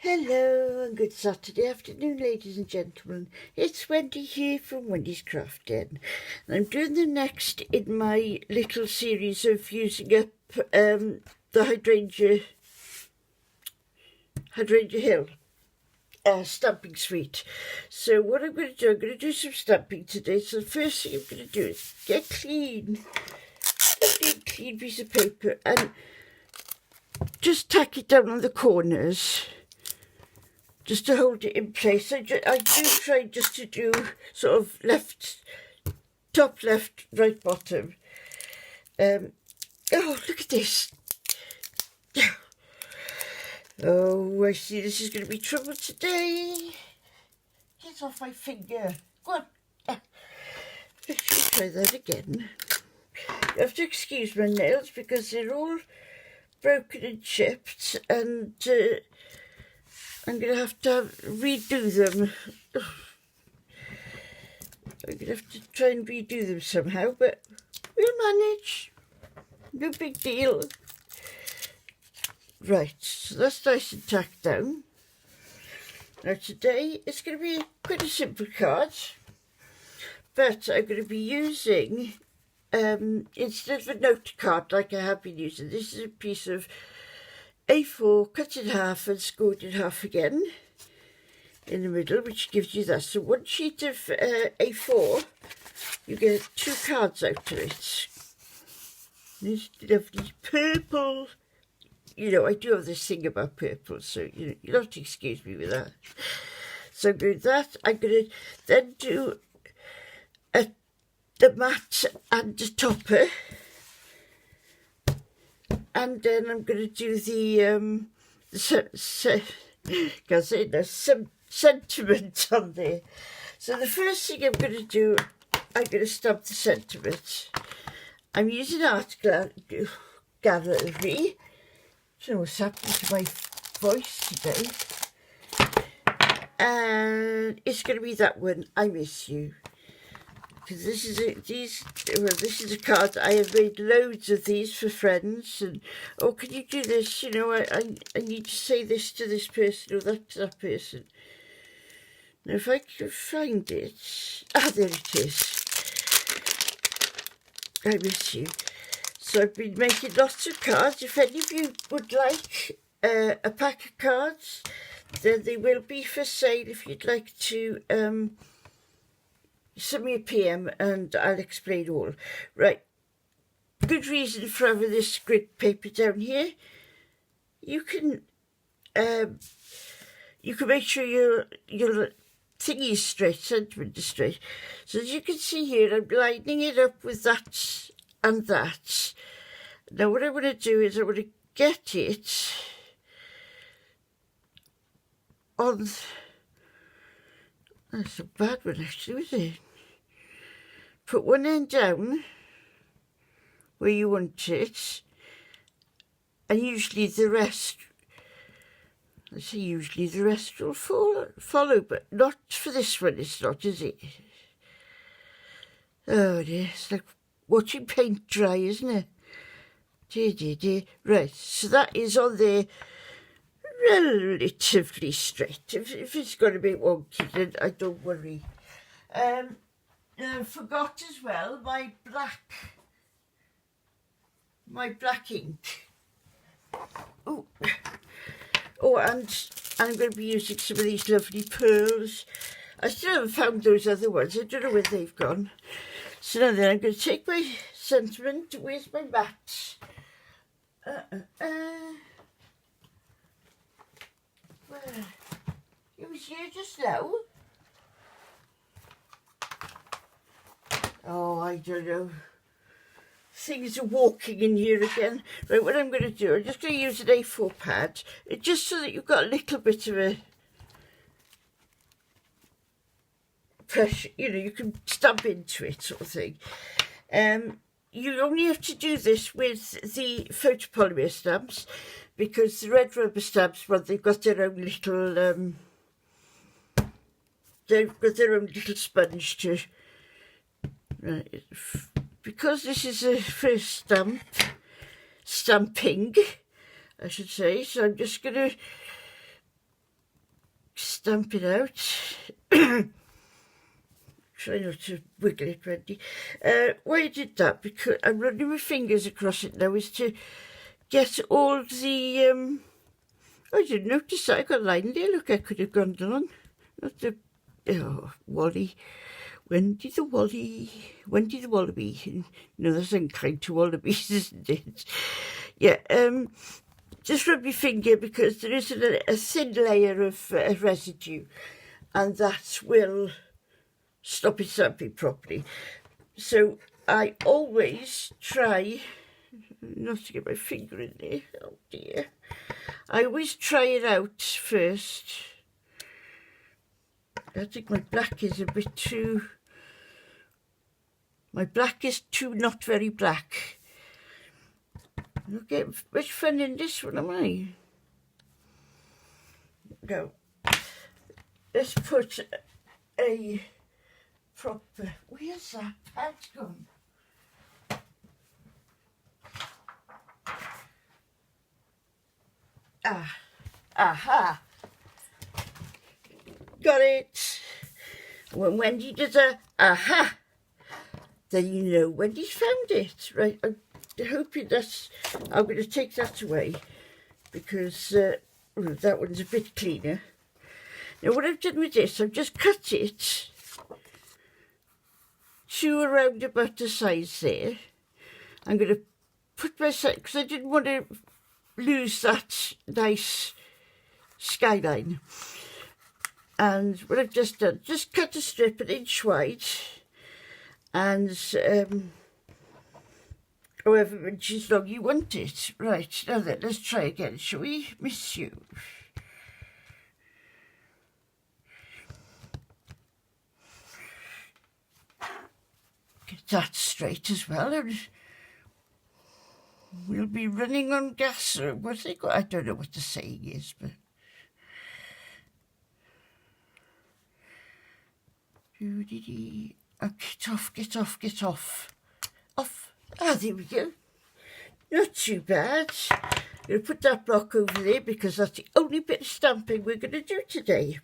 Hello and good Saturday afternoon, ladies and gentlemen. It's Wendy here from Wendy's Craft Den. And I'm doing the next in my little series of using up the Hydrangea Hill stamping suite. So what I'm going to do some stamping today. So the first thing I'm going to do is get clean piece of paper and just tack it down on the corners, just to hold it in place. I do try just to do sort of top left, right bottom. Oh, look at this. Oh, I see this is going to be trouble today. Get off my finger. Go on. Let's try that again. You have to excuse my nails because they're all broken and chipped, and I'm going to have to redo them. I'm going to have to try and redo them somehow, but we'll manage. No big deal. Right, so that's nice and tacked down. Now today it's going to be quite a simple card, but I'm going to be using, instead of a note card like I have been using, this is a piece of A4 cut in half and scored in half again in the middle, which gives you that. So one sheet of A4, you get two cards out of it. This lovely purple. You know, I do have this thing about purple, so you'll have to excuse me with that. So I'm going to do that. I'm going to then do the mat and the topper. And then I'm going to do the sentiment on there. So the first thing I'm going to do, I'm going to stamp the sentiment. I'm using art gallery. I don't know what's happened to my voice today. And it's going to be that one, I Miss You. Because this is a card. I have made loads of these for friends, and oh, can you do this? You know, I need to say this to this person or that to that person. Now, if I can find it, there it is. I Miss You. So I've been making lots of cards. If any of you would like a pack of cards, then they will be for sale. If you'd like to send me a PM and I'll explain all. Right, good reason for having this grid paper down here. You can make sure your thingy is straight, sentiment is straight. So as you can see here, I'm lining it up with that and that. Now what I want to do is I want to get it on. That's a bad one actually, is it? Put one end down where you want it, and usually the rest, I say usually the rest will follow, but not for this one, it's not, is it? Oh dear, it's like watching paint dry, isn't it? Dear. Right, so that is on there relatively straight. If it's going to be wonky, then I don't worry. I forgot as well my black ink. Oh, and I'm going to be using some of these lovely pearls. I still haven't found those other ones. I don't know where they've gone. So now then I'm going to take my sentiment. Where's my mat? Where? It was here just now. Oh, I don't know. Things are walking in here again. Right, what I'm going to do, I'm just going to use an A4 pad, just so that you've got a little bit of a pressure, you can stamp into it sort of thing. You only have to do this with the photopolymer stamps, because the red rubber stamps, well, they've got their own little, sponge to, right, because this is a first stamping, I should say, so I'm just going to stamp it out. Try not to wiggle it, Wendy. Why I did that, because I'm running my fingers across it now, is to get all the, I didn't notice that, I got a line there, look, I could have gone along. Not the, oh, Wally. Wendy the Wallaby. No, that's unkind to wallabies, isn't it? Yeah, just rub your finger because there is a thin layer of residue, and that will stop it stamping properly. So I always try not to get my finger in there. Oh dear. I always try it out first. I think my black is a bit too... My black is too not very black. I'm not getting much fun in this one, am I? No. Let's put a proper... Where's that pad gone? Aha! Got it! When Wendy does a aha, then you know Wendy's found it. Right, I'm hoping that's... I'm going to take that away because that one's a bit cleaner. Now what I've done with this, I've just cut it to around about the size there. I'm going to put my side, because I didn't want to lose that nice skyline. And what I've just done, just cut a strip an inch wide, and however inches long you want it. Right, now then, let's try again, shall we? Miss you. Get that straight as well, and we'll be running on gas, or what they got. I don't know what the saying is, but... Oh, get off. Off. Ah, there we go. Not too bad. I'm going to put that block over there because that's the only bit of stamping we're going to do today.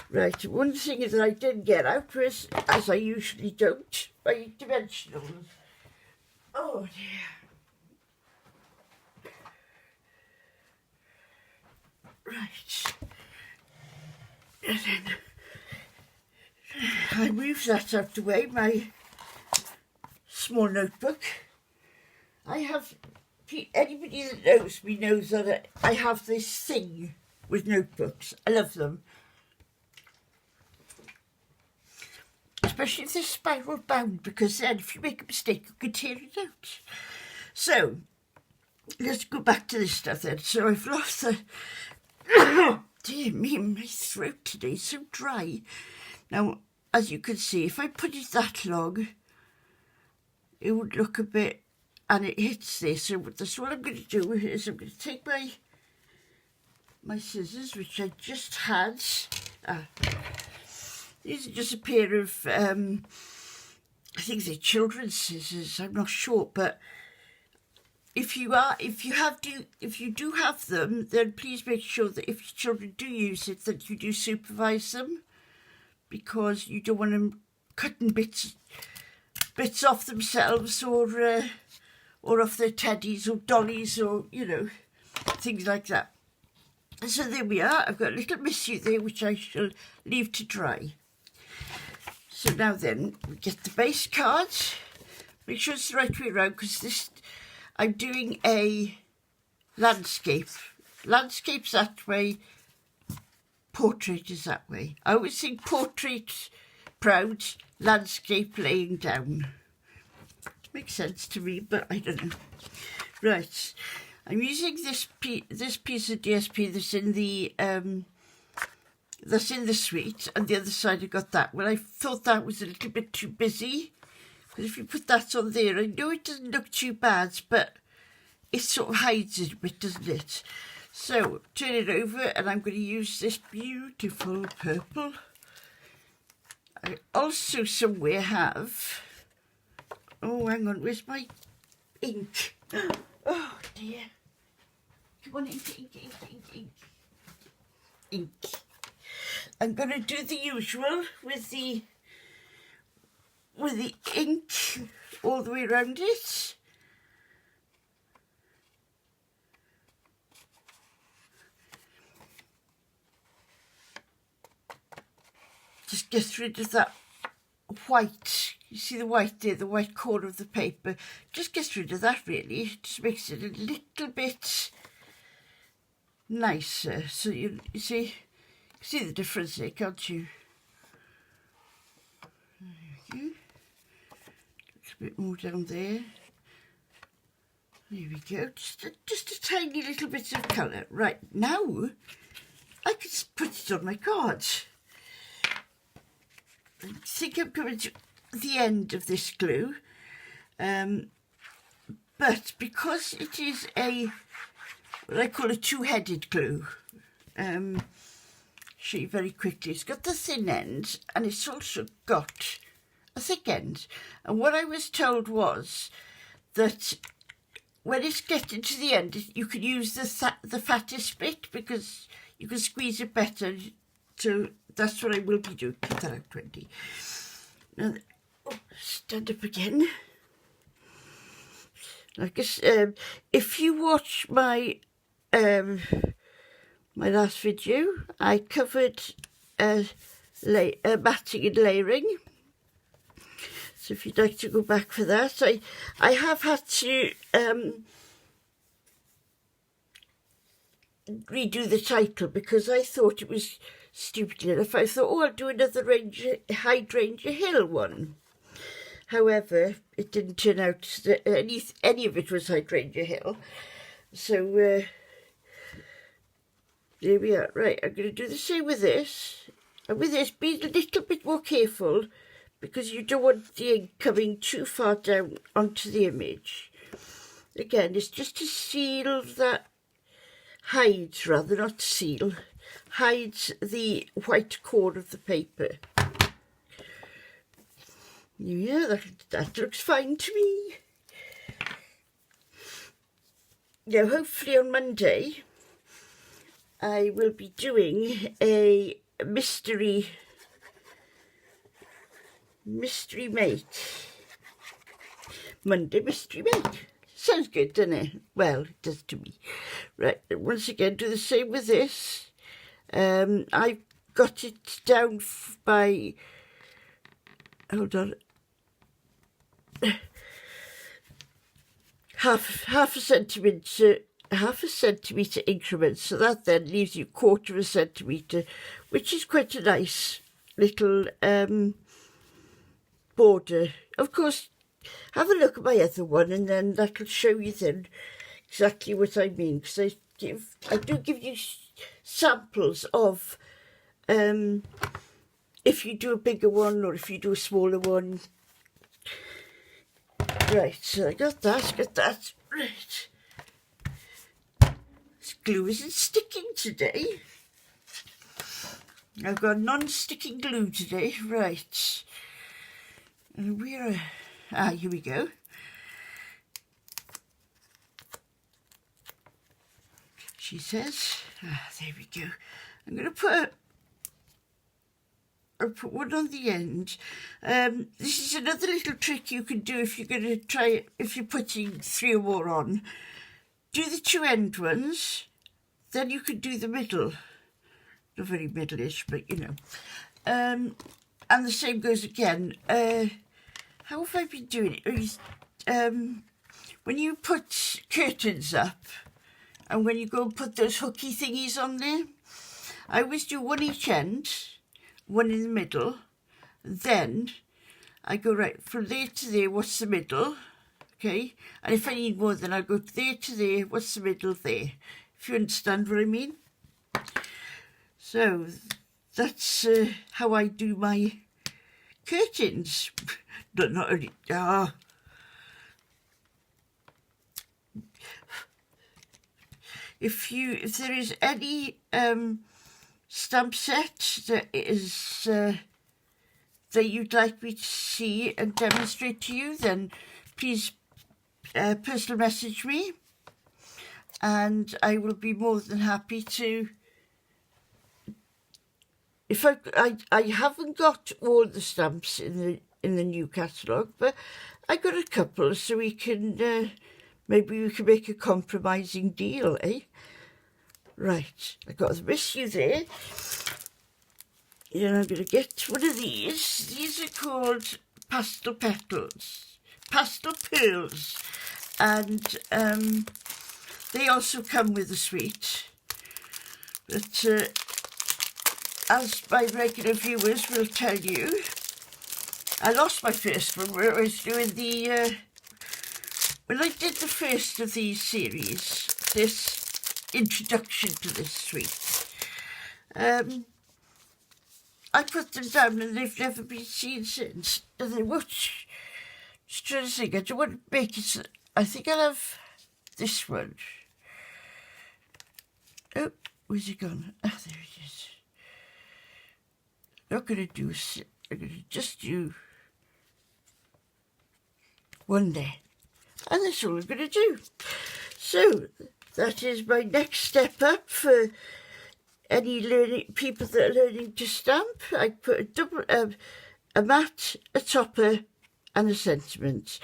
Right, one thing that I didn't get out was, as I usually don't, my dimensionals. Oh dear. Right. And then I move that out the way, my small notebook. I have, anybody that knows me knows that I have this thing with notebooks. I love them. Especially if they're spiral bound, because then if you make a mistake you can tear it out. So, let's go back to this stuff then. So I've lost the... Dear me, my throat today is so dry. Now, as you can see, if I put it that long, it would look a bit, and it hits this. So that's what I'm going to do is I'm going to take my scissors, which I just had. These are just a pair of, I think they're children's scissors. I'm not sure, but if you do have them, then please make sure that if your children do use it, that you do supervise them, because you don't want them cutting bits off themselves, or off their teddies or dollies, or things like that. So there we are. I've got a little missue there which I shall leave to dry. So now then, we get the base card. Make sure it's the right way around, because this, I'm doing a landscape. Landscape's that way, portrait is that way. I always think portrait proud, landscape laying down. Makes sense to me, but I don't know. Right, I'm using this piece of DSP that's in the suite, and the other side I got that. Well, I thought that was a little bit too busy, because if you put that on there, I know it doesn't look too bad, but it sort of hides it a bit, doesn't it? So, turn it over, and I'm going to use this beautiful purple. I also somewhere have... Oh, hang on, where's my ink? Oh, dear. Come on, ink. I'm going to do the usual with the ink all the way around it. Just get rid of that white. You see the white there, the white corner of the paper. Just get rid of that really. Just makes it a little bit nicer. So you see the difference there, can't you? There we go. Looks a bit more down there. There we go. Just a tiny little bit of colour. Right, now I can put it on my card. I think I'm coming to the end of this glue, but because it is what I call a two-headed glue, show you very quickly. It's got the thin end and it's also got a thick end. And what I was told was that when it's getting to the end, you can use the fattest bit because you can squeeze it better. So that's what I will be doing. Keep that out, Wendy. Now, stand up again. I guess if you watch my my last video, I covered matting and layering. So if you'd like to go back for that, I have had to redo the title because I thought it was stupid enough. I thought, oh, I'll do another Hydrangea Hill one. However, it didn't turn out that any of it was Hydrangea Hill. So there we are. Right, I'm going to do the same with this. And with this, be a little bit more careful because you don't want the ink coming too far down onto the image. Again, it's just to seal that, hides rather, not seal, hides the white core of the paper. Yeah, that looks fine to me. Now, hopefully on Monday, I will be doing a mystery make. Monday mystery make. Sounds good, doesn't it? Well, it does to me. Right, once again, do the same with this. I've got it down by, hold on, half a centimetre increments. So that then leaves you 1/4 centimetre, which is quite a nice little border. Of course, have a look at my other one and then that'll show you then exactly what I mean, because I do give you samples of if you do a bigger one or if you do a smaller one. Right, so I got that. Right. This glue isn't sticking today. I've got non-sticking glue today. Right. And here we go. She says, there we go. I'm going to put one on the end. This is another little trick you can do if you're going to try it, if you're putting 3 or more on. Do the 2 end ones, then you can do the middle. Not very middle-ish, but you know. And the same goes again. How have I been doing it? When you put curtains up, and when you go and put those hooky thingies on there, I always do one each end, one in the middle, then I go right from there to there, what's the middle, okay? And if I need more, then I'll go there to there, what's the middle there, if you understand what I mean. So that's how I do my curtains. Not only, if there is any stamp set that is that you'd like me to see and demonstrate to you, then please personal message me and I will be more than happy to if I haven't got all the stamps in the new catalogue, but I got a couple, so we can maybe we can make a compromising deal, eh? Right, I got the missue there. And I'm going to get one of these. These are called pastel petals, pastel pearls, and they also come with a suite. But as my regular viewers will tell you, I lost my first one where I was doing the when I did the first of these series, this introduction to this suite. I put them down and they've never been seen since. And they were just trying to think, I don't want to make it. I think I'll have this one. Oh, where's it gone? Ah, there it is. I'm not going to do, I'm going to just do one there. And that's all I'm going to do. So, that is my next step up for any people that are learning to stamp. I put a mat, a topper and a sentiment.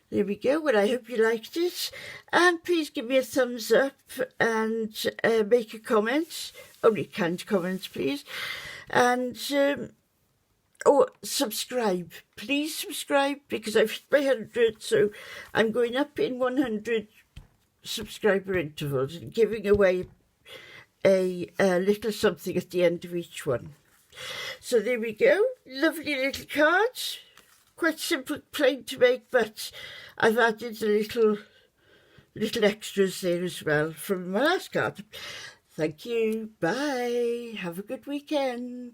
There we go. Well, I hope you liked it, and please give me a thumbs up and make a comment, only kind comments please, and subscribe, please subscribe, because I've hit my 100, so I'm going up in 100 subscriber intervals and giving away a little something at the end of each one. So there we go, lovely little cards, quite simple, plain to make, but I've added the little extras there as well from my last card. Thank you, bye, have a good weekend.